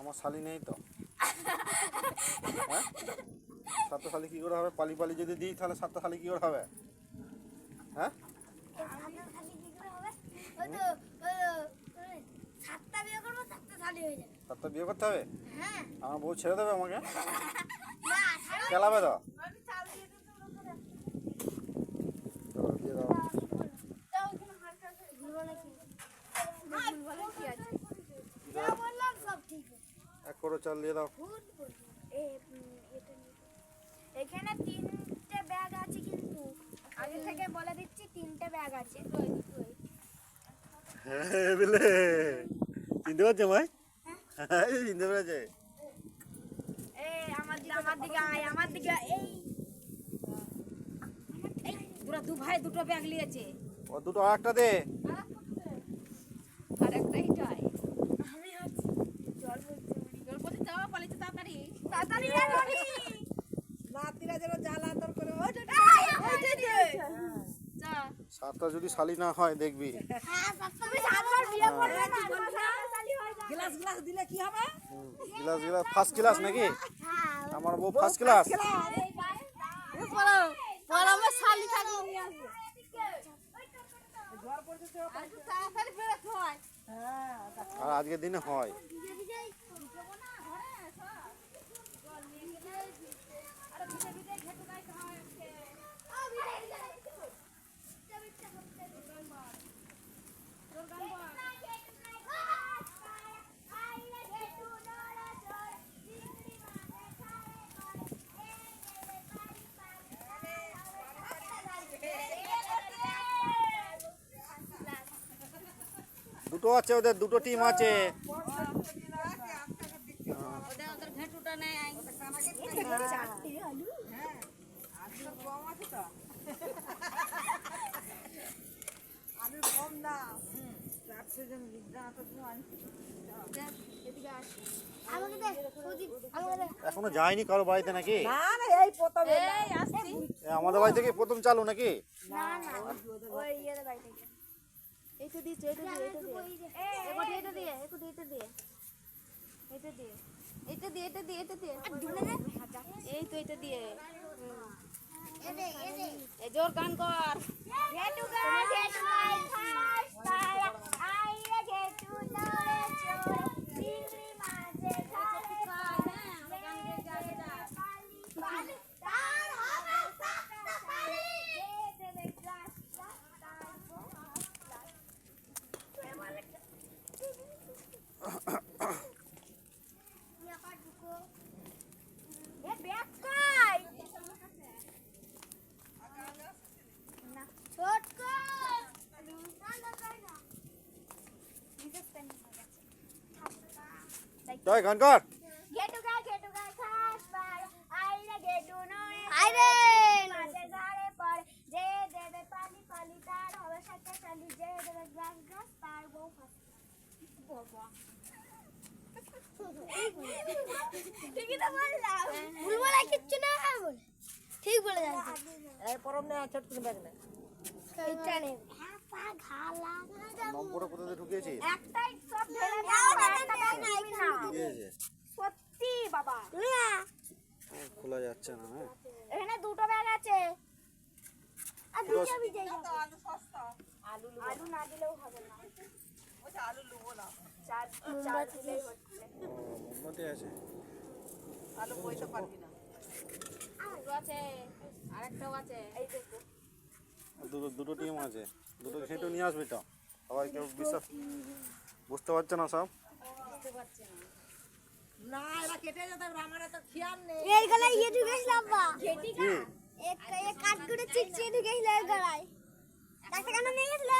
আমার শালি নেই তো। হ্যাঁ, 7টা শালি কি করে হবে? পালি পালি যদি দিই তাহলে 7টা শালি কি করে হবে? হ্যাঁ, 7টা বিয়ে করতে হবে? আমার বউ ছেড়ে দেবে আমাকে? খেলাবে তো। দিয়ে দাও। এক করো চাল দিয়ে দাও। এখানে 3টে ব্যাগ আছে, কিন্তু আগে থেকে বলে দিচ্ছি 3টে ব্যাগ আছে। হ্যাঁ বলে চিনতে পারছো ভাই? চিনতে পেরেছে। আমার দিকে তোরা দু ভাই দুটো ব্যাগ নিয়েছে। ও দুটো আরেকটা দে। আর একটা এইটাই আমি আছি। জল পড়তে যাওয়া পালিয়েছে তাড়াতাড়ি। তাড়াতাড়ি রাত্রিরা যেন জ্বালা আদর করে যা। 7টা যদি শালি না হয় দেখবি। গ্লাস গ্লাস দিলে কি হবে? গ্লাস গ্লাস ফার্স্ট ক্লাস নাকি? আমার বউ ফার্স্ট ক্লাস। আমার শালি থাকে। আর আজকের দিনে হয়। দুটো আছে, ওদের দুটো টিম আছে। ওদের ঘেটুটা নেই। এখনো যায়নি কারো বাড়িতে নাকি? না না, এই প্রথম আসছি। আমাদের বাড়ি থেকে প্রথম চালু নাকি? না না, ওই ইয়ের বাড়ি থেকে। এইটা দিয়েছে, এইটা দিয়ে, এইটা দিয়ে, এইটা দিয়ে, এইটা দিয়ে, এইটা দিয়ে, এইটা দিয়ে, এইটা দিয়ে, এইটা দিয়ে, এই তো এইটা দিয়ে। এই জোর গান কর। গেটু গাই, গেটু গাই, খাস আইরে গেটু নড়ে চড়ে চিংড়ি মাঝে খালে গান গে যাবে না। পালি তার হবে সাতটা পালি দে দে গ্লাস তার গো এ ব্যাগ কই না ছোট কই না কই না নিজে স্ট্যান্ড হয়ে গেছে। জয় গান কর। গেটু গায় খাস পার আইরে গেটু নয় আইরে মাঝে ঝাড়ে পড়ে যে দেবে পালি পালি তার হবে সাথে চালি যে দেবে গ্লাস গ্লাস তার বউ ফাঁসি বাবা। ঠিকই তো বললাম, ভুল বলা কিচ্ছু না বলে ঠিক বলে যাচ্ছে। এই পরম নে ছোট করে ব্যাগ নে। এইটা নে পা ঘা লাগা নম্বরে কোথায় ঢুকিয়েছিস? একটাই সব ঢেলে দাও, একটা ব্যাগ নাই না ঢুকিয়েছে। সত্যি বাবা খোলা যাচ্ছে না। হ্যাঁ, এখানে দুটো ব্যাগ আছে। আর দুটো ভিজে যাবে। আলু না দিলেও হবে না। আলু লুবো না। চার দিলেই হচ্ছে। মোমবাতি আছে। আলু বইতে পারবি না। আলু আছে, আরেকটাও আছে। এই দেখো দুটো টিম আছে। দুটো ঘেঁটে নিয়ে আসবি তো। সবাই কেউ বিশ্বাস বুঝতে পারছে না সব। বুঝতে পারছে না। না এরা কেটে যেতে আমার তো খেয়াল নেই। এই গলায় ইয়ে ঢুকেছিলাম বা ঘেটি কি? এক কাট করে চিকচিয়ে ঢুকেছিল এই গলায়। ডাক্তার কেন নিয়ে গেছিল?